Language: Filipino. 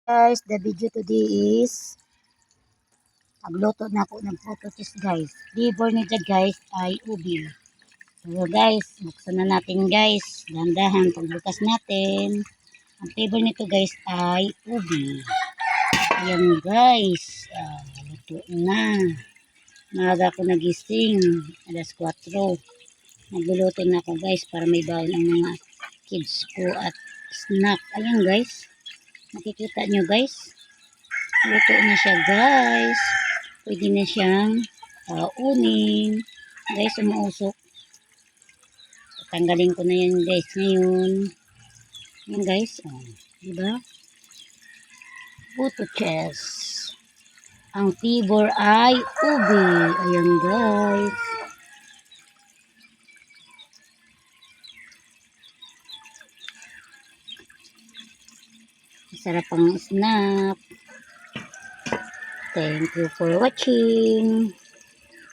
Guys, the video today is pagluto na ako ng photos guys. Flavor nito guys ay ubi. So guys, buksan na natin guys. Dahan-dahan pagbukas natin. Ang flavor nito guys ay ubi. Ayan guys, luto na. Maaga ako nagising, alas 4. Nagluluto na ako guys para may baon ang mga kids ko at snack. Ayan guys, nakikita nyo guys. Luto na siya guys. Pwede na siyang kaunin. Guys, umuusok. Tanggalin ko na yan guys ngayon. Yan guys. Diba? Puto chess. Ang flavor ay ubi. Ayan guys. Sarap ang snack. Thank you for watching.